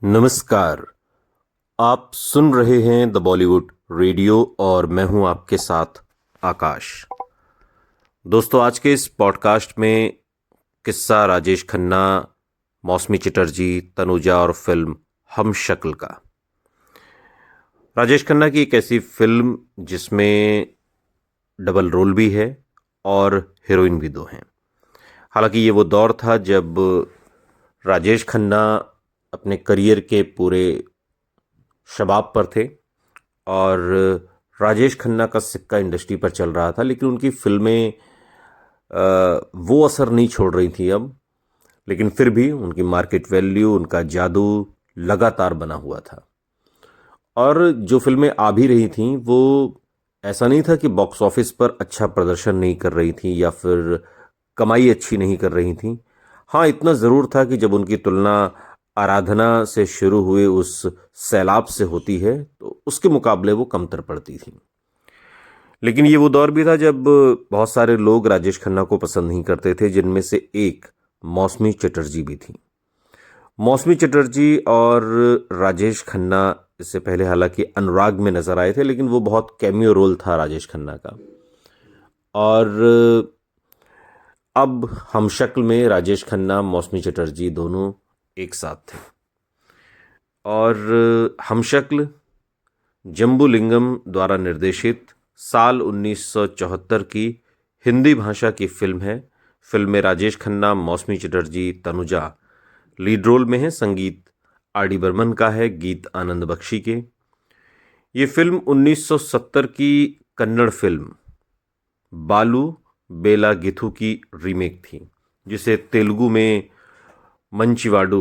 नमस्कार। आप सुन रहे हैं द बॉलीवुड रेडियो और मैं हूं आपके साथ आकाश। दोस्तों, आज के इस पॉडकास्ट में किस्सा राजेश खन्ना, मौसमी चटर्जी, तनुजा और फिल्म हम शक्ल का। राजेश खन्ना की एक ऐसी फिल्म जिसमें डबल रोल भी है और हीरोइन भी दो हैं। हालांकि ये वो दौर था जब राजेश खन्ना अपने करियर के पूरे शबाब पर थे और राजेश खन्ना का सिक्का इंडस्ट्री पर चल रहा था, लेकिन उनकी फिल्में वो असर नहीं छोड़ रही थी अब। लेकिन फिर भी उनकी मार्केट वैल्यू, उनका जादू लगातार बना हुआ था। और जो फिल्में आ भी रही थीं वो ऐसा नहीं था कि बॉक्स ऑफिस पर अच्छा प्रदर्शन नहीं कर रही थी या फिर कमाई अच्छी नहीं कर रही थी। हाँ, इतना ज़रूर था कि जब उनकी तुलना आराधना से शुरू हुए उस सैलाब से होती है तो उसके मुकाबले वो कमतर पड़ती थी। लेकिन ये वो दौर भी था जब बहुत सारे लोग राजेश खन्ना को पसंद नहीं करते थे, जिनमें से एक मौसमी चटर्जी भी थी। मौसमी चटर्जी और राजेश खन्ना इससे पहले हालांकि अनुराग में नजर आए थे, लेकिन वो बहुत कैमियो रोल था राजेश खन्ना का। और अब हम शक्ल में राजेश खन्ना, मौसमी चटर्जी दोनों एक साथ थे। और हम शक्ल जम्बूलिंगम द्वारा निर्देशित साल 1974 की हिंदी भाषा की फिल्म है। फिल्म में राजेश खन्ना, मौसमी चटर्जी, तनुजा लीड रोल में है। संगीत आर डी बर्मन का है, गीत आनंद बख्शी के। ये फिल्म 1970 की कन्नड़ फिल्म बालू बेला गिथु की रीमेक थी, जिसे तेलुगु में मंचिवाडू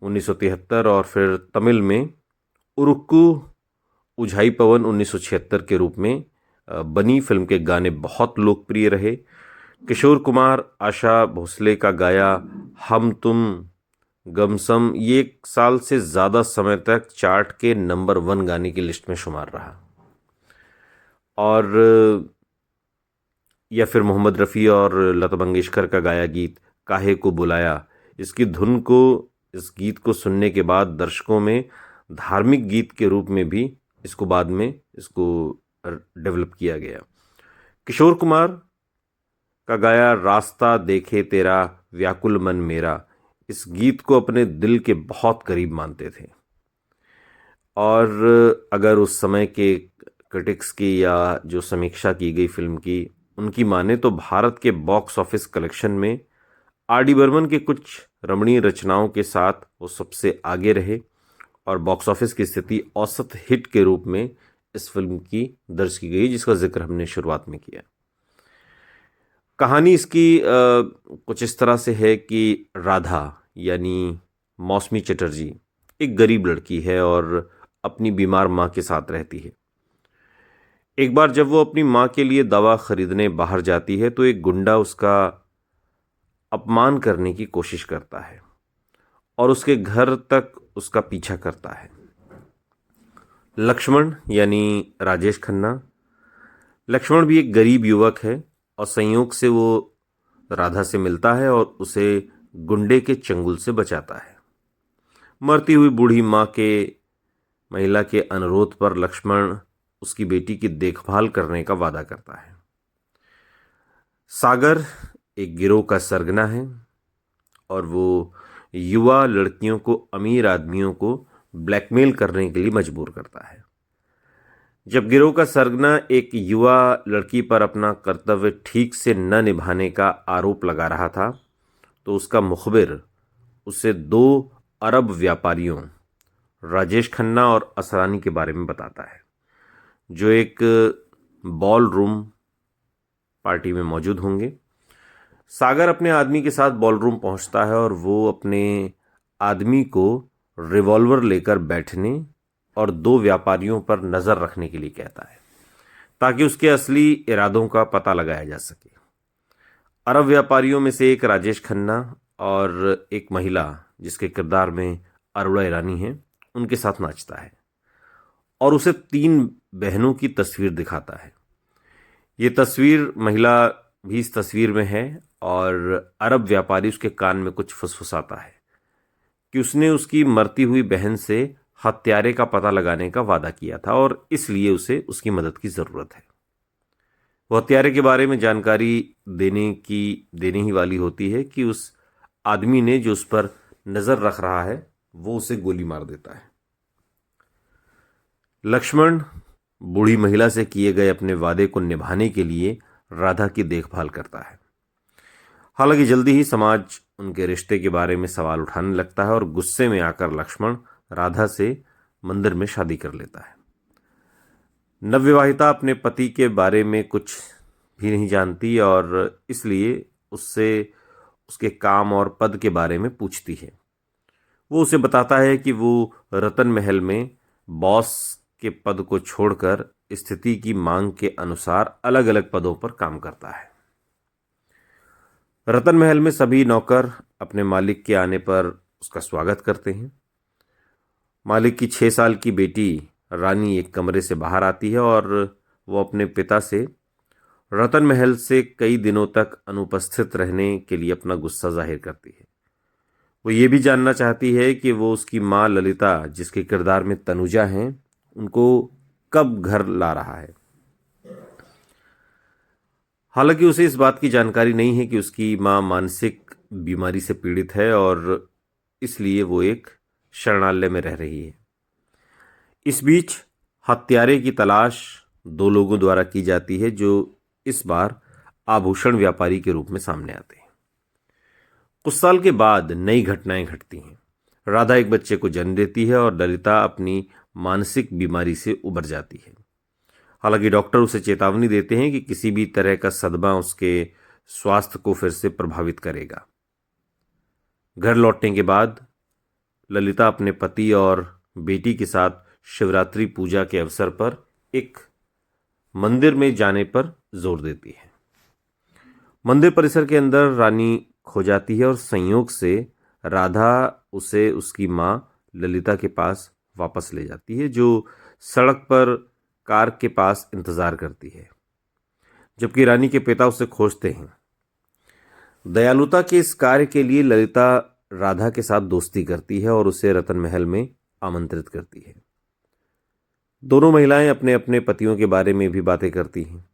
1973 और फिर तमिल में उरुक्कू उझाई पवन 1976 के रूप में बनी। फिल्म के गाने बहुत लोकप्रिय रहे। किशोर कुमार, आशा भोसले का गाया हम तुम गमसम ये 1 साल से ज़्यादा समय तक चार्ट के नंबर 1 गाने की लिस्ट में शुमार रहा। और या फिर मोहम्मद रफ़ी और लता मंगेशकर का गाया गीत काहे को बुलाया, इसकी धुन को, इस गीत को सुनने के बाद दर्शकों में धार्मिक गीत के रूप में भी इसको बाद में इसको डेवलप किया गया। किशोर कुमार का गाया रास्ता देखे तेरा व्याकुल मन मेरा, इस गीत को अपने दिल के बहुत करीब मानते थे। और अगर उस समय के क्रिटिक्स की या जो समीक्षा की गई फिल्म की उनकी माने तो भारत के बॉक्स ऑफिस कलेक्शन में आर डी बर्मन के कुछ रमणीय रचनाओं के साथ वो सबसे आगे रहे और बॉक्स ऑफिस की स्थिति औसत हिट के रूप में इस फिल्म की दर्ज की गई, जिसका जिक्र हमने शुरुआत में किया। कहानी इसकी कुछ इस तरह से है कि राधा यानी मौसमी चटर्जी एक गरीब लड़की है और अपनी बीमार माँ के साथ रहती है। एक बार जब वो अपनी माँ के लिए दवा खरीदने बाहर जाती है तो एक गुंडा उसका अपमान करने की कोशिश करता है और उसके घर तक उसका पीछा करता है। लक्ष्मण यानी राजेश खन्ना, लक्ष्मण भी एक गरीब युवक है और संयोग से वो राधा से मिलता है और उसे गुंडे के चंगुल से बचाता है। मरती हुई बूढ़ी माँ के महिला के अनुरोध पर लक्ष्मण उसकी बेटी की देखभाल करने का वादा करता है। सागर एक गिरोह का सरगना है और वो युवा लड़कियों को अमीर आदमियों को ब्लैकमेल करने के लिए मजबूर करता है। जब गिरोह का सरगना एक युवा लड़की पर अपना कर्तव्य ठीक से न निभाने का आरोप लगा रहा था तो उसका मुखबिर उसे 2 अरब व्यापारियों राजेश खन्ना और असरानी के बारे में बताता है, जो एक बॉल रूम पार्टी में मौजूद होंगे। सागर अपने आदमी के साथ बॉल रूम पहुंचता है और वो अपने आदमी को रिवॉल्वर लेकर बैठने और 2 व्यापारियों पर नज़र रखने के लिए कहता है ताकि उसके असली इरादों का पता लगाया जा सके। अरब व्यापारियों में से एक राजेश खन्ना और एक महिला जिसके किरदार में अरुणा ईरानी है उनके साथ नाचता है और उसे 3 बहनों की तस्वीर दिखाता है। ये तस्वीर, महिला भी इस तस्वीर में है और अरब व्यापारी उसके कान में कुछ फुसफुसाता है कि उसने उसकी मरती हुई बहन से हत्यारे का पता लगाने का वादा किया था और इसलिए उसे उसकी मदद की ज़रूरत है। वो हत्यारे के बारे में जानकारी देने ही वाली होती है कि उस आदमी ने जो उस पर नज़र रख रहा है वो उसे गोली मार देता है। लक्ष्मण बूढ़ी महिला से किए गए अपने वादे को निभाने के लिए राधा की देखभाल करता है। हालांकि जल्दी ही समाज उनके रिश्ते के बारे में सवाल उठाने लगता है और गुस्से में आकर लक्ष्मण राधा से मंदिर में शादी कर लेता है। नवविवाहिता अपने पति के बारे में कुछ भी नहीं जानती और इसलिए उससे उसके काम और पद के बारे में पूछती है। वो उसे बताता है कि वो रतन महल में बॉस के पद को छोड़कर स्थिति की मांग के अनुसार अलग अलग पदों पर काम करता है। रतन महल में सभी नौकर अपने मालिक के आने पर उसका स्वागत करते हैं। मालिक की 6 साल की बेटी रानी एक कमरे से बाहर आती है और वो अपने पिता से रतन महल से कई दिनों तक अनुपस्थित रहने के लिए अपना गुस्सा जाहिर करती है। वो ये भी जानना चाहती है कि वो उसकी माँ ललिता, जिसके किरदार में तनुजा हैं, उनको कब घर ला रहा है। हालांकि उसे इस बात की जानकारी नहीं है कि उसकी माँ मानसिक बीमारी से पीड़ित है और इसलिए वो एक शरणालय में रह रही है। इस बीच हत्यारे की तलाश 2 लोगों द्वारा की जाती है जो इस बार आभूषण व्यापारी के रूप में सामने आते हैं। कुछ साल के बाद नई घटनाएं घटती हैं। राधा एक बच्चे को जन्म देती है और ललिता अपनी मानसिक बीमारी से उबर जाती है। हालांकि डॉक्टर उसे चेतावनी देते हैं कि किसी भी तरह का सदमा उसके स्वास्थ्य को फिर से प्रभावित करेगा। घर लौटने के बाद ललिता अपने पति और बेटी के साथ शिवरात्रि पूजा के अवसर पर एक मंदिर में जाने पर जोर देती है। मंदिर परिसर के अंदर रानी खो जाती है और संयोग से राधा उसे उसकी माँ ललिता के पास वापस ले जाती है, जो सड़क पर कार के पास इंतजार करती है, जबकि रानी के पिता उसे खोजते हैं। दयालुता के इस कार्य के लिए ललिता राधा के साथ दोस्ती करती है और उसे रतन महल में आमंत्रित करती है। दोनों महिलाएं अपने अपने पतियों के बारे में भी बातें करती हैं।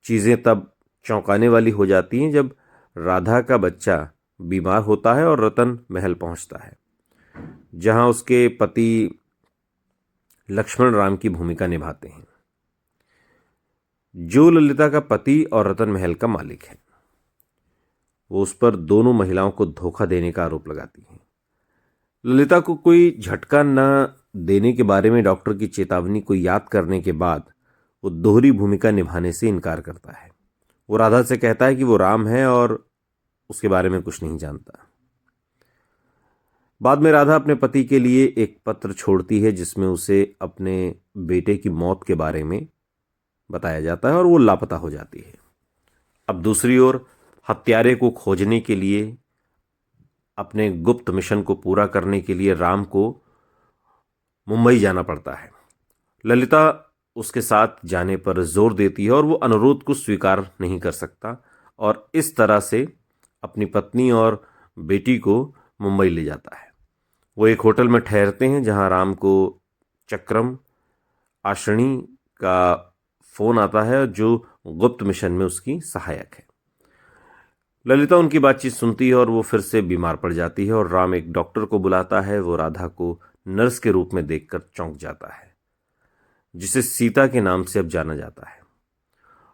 चीजें तब चौंकाने वाली हो जाती हैं जब राधा का बच्चा बीमार होता है और रतन महल पहुंचता है, जहां उसके पति लक्ष्मण राम की भूमिका निभाते हैं, जो ललिता का पति और रतन महल का मालिक है। वो उस पर दोनों महिलाओं को धोखा देने का आरोप लगाती हैं। ललिता को कोई झटका न देने के बारे में डॉक्टर की चेतावनी को याद करने के बाद वो दोहरी भूमिका निभाने से इनकार करता है। वो राधा से कहता है कि वो राम है और उसके बारे में कुछ नहीं जानता। बाद में राधा अपने पति के लिए एक पत्र छोड़ती है जिसमें उसे अपने बेटे की मौत के बारे में बताया जाता है और वो लापता हो जाती है। अब दूसरी ओर हत्यारे को खोजने के लिए, अपने गुप्त मिशन को पूरा करने के लिए राम को मुंबई जाना पड़ता है। ललिता उसके साथ जाने पर जोर देती है और वो अनुरोध को स्वीकार नहीं कर सकता और इस तरह से अपनी पत्नी और बेटी को मुंबई ले जाता है। वो एक होटल में ठहरते हैं जहां राम को चक्रम आश्रणी का फोन आता है जो गुप्त मिशन में उसकी सहायक है। ललिता उनकी बातचीत सुनती है और वो फिर से बीमार पड़ जाती है और राम एक डॉक्टर को बुलाता है। वो राधा को नर्स के रूप में देखकर चौंक जाता है, जिसे सीता के नाम से अब जाना जाता है।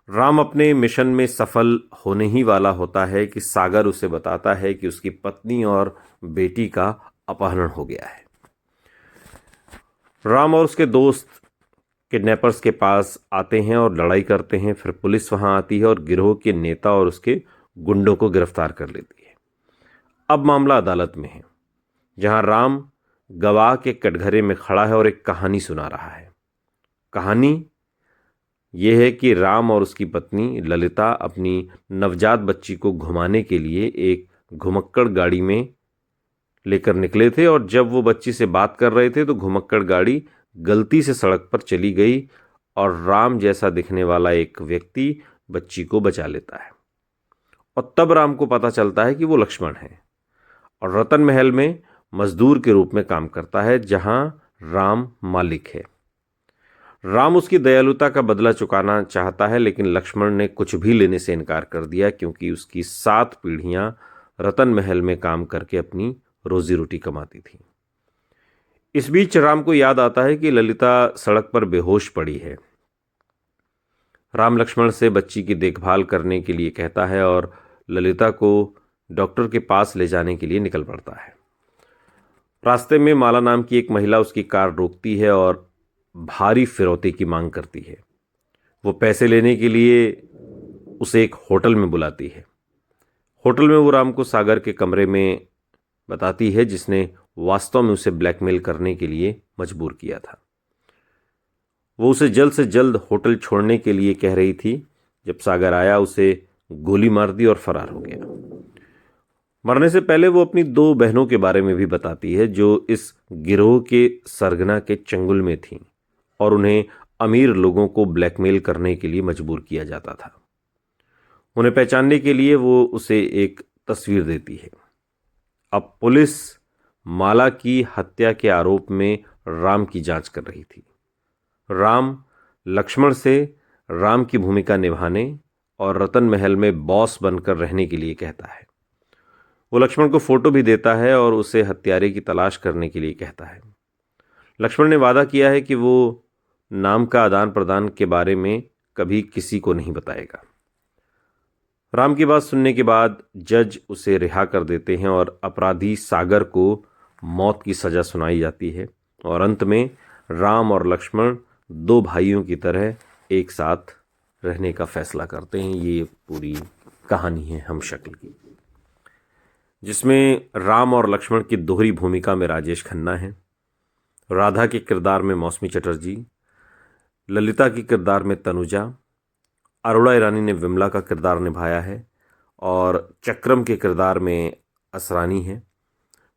राम अपने मिशन में सफल होने ही वाला होता है कि सागर उसे बताता है कि उसकी पत्नी और बेटी का अपहरण हो गया है। राम और उसके दोस्त किडनैपर्स के पास आते हैं और लड़ाई करते हैं। फिर पुलिस वहां आती है और गिरोह के नेता और उसके गुंडों को गिरफ्तार कर लेती है। अब मामला अदालत में है, जहां राम गवाह के कटघरे में खड़ा है और एक कहानी सुना रहा है। कहानी यह है कि राम और उसकी पत्नी ललिता अपनी नवजात बच्ची को घुमाने के लिए एक घुमक्कड़ गाड़ी में लेकर निकले थे और जब वो बच्ची से बात कर रहे थे तो घुमक्कड़ गाड़ी गलती से सड़क पर चली गई और राम जैसा दिखने वाला एक व्यक्ति बच्ची को बचा लेता है। और तब राम को पता चलता है कि वो लक्ष्मण है और रतन महल में मजदूर के रूप में काम करता है, जहां राम मालिक है। राम उसकी दयालुता का बदला चुकाना चाहता है, लेकिन लक्ष्मण ने कुछ भी लेने से इनकार कर दिया, क्योंकि उसकी 7 पीढ़ियां रतन महल में काम करके अपनी रोजी रोटी कमाती थी। इस बीच राम को याद आता है कि ललिता सड़क पर बेहोश पड़ी है। राम लक्ष्मण से बच्ची की देखभाल करने के लिए कहता है और ललिता को डॉक्टर के पास ले जाने के लिए निकल पड़ता है। रास्ते में माला नाम की एक महिला उसकी कार रोकती है और भारी फिरौती की मांग करती है। वो पैसे लेने के लिए उसे एक होटल में बुलाती है। होटल में वो राम को सागर के कमरे में बताती है, जिसने वास्तव में उसे ब्लैकमेल करने के लिए मजबूर किया था। वो उसे जल्द से जल्द होटल छोड़ने के लिए कह रही थी। जब सागर आया, उसे गोली मार दी और फरार हो गया। मरने से पहले वो अपनी 2 बहनों के बारे में भी बताती है, जो इस गिरोह के सरगना के चंगुल में थीं और उन्हें अमीर लोगों को ब्लैकमेल करने के लिए मजबूर किया जाता था। उन्हें पहचानने के लिए वो उसे एक तस्वीर देती है। अब पुलिस माला की हत्या के आरोप में राम की जांच कर रही थी। राम लक्ष्मण से राम की भूमिका निभाने और रतन महल में बॉस बनकर रहने के लिए कहता है। वो लक्ष्मण को फोटो भी देता है और उसे हत्यारे की तलाश करने के लिए कहता है। लक्ष्मण ने वादा किया है कि वो नाम का आदान प्रदान के बारे में कभी किसी को नहीं बताएगा। राम की बात सुनने के बाद जज उसे रिहा कर देते हैं और अपराधी सागर को मौत की सजा सुनाई जाती है और अंत में राम और लक्ष्मण 2 भाइयों की तरह एक साथ रहने का फैसला करते हैं। ये पूरी कहानी है हमशक्ल की, जिसमें राम और लक्ष्मण की दोहरी भूमिका में राजेश खन्ना है, राधा के किरदार में मौसमी चटर्जी, ललिता के किरदार में तनुजा, अरोड़ा ईरानी ने विमला का किरदार निभाया है और चक्रम के किरदार में असरानी है।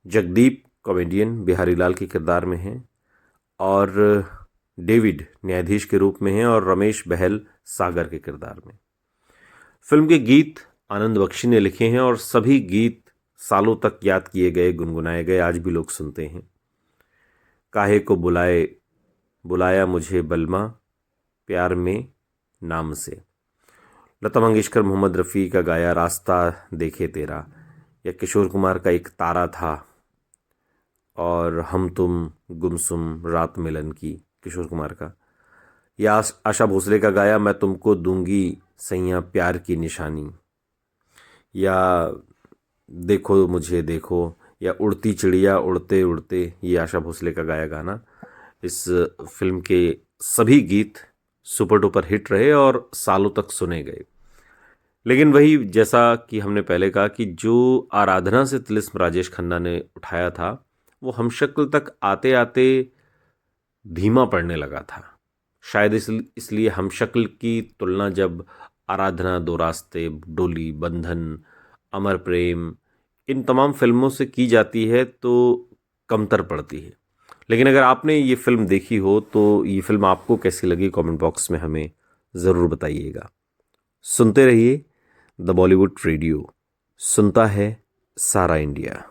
जगदीप कॉमेडियन बिहारी लाल के किरदार में है और डेविड न्यायाधीश के रूप में है और रमेश बहल सागर के किरदार में। फिल्म के गीत आनंद बख्शी ने लिखे हैं और सभी गीत सालों तक याद किए गए, गुनगुनाए गए, आज भी लोग सुनते हैं। काहे को बुलाया मुझे बलमा प्यार में नाम से, लता मंगेशकर मोहम्मद रफ़ी का गाया रास्ता देखे तेरा, या किशोर कुमार का एक तारा था, और हम तुम गुमसुम रात मिलन की किशोर कुमार का, या आशा भोसले का गाया मैं तुमको दूंगी सैया प्यार की निशानी, या देखो मुझे देखो, या उड़ती चिड़िया उड़ते उड़ते, ये आशा भोसले का गाया गाना। इस फिल्म के सभी गीत सुपर डुपर हिट रहे और सालों तक सुने गए। लेकिन वही, जैसा कि हमने पहले कहा, कि जो आराधना से तिलिस्म राजेश खन्ना ने उठाया था, वो हमशक्ल तक आते आते धीमा पड़ने लगा था। शायद इसलिए हमशक्ल की तुलना जब आराधना, 2 रास्ते, डोली, बंधन, अमर प्रेम, इन तमाम फिल्मों से की जाती है तो कमतर पड़ती है। लेकिन अगर आपने ये फिल्म देखी हो तो ये फिल्म आपको कैसी लगी, कमेंट बॉक्स में हमें ज़रूर बताइएगा। सुनते रहिए द बॉलीवुड रेडियो, सुनता है सारा इंडिया।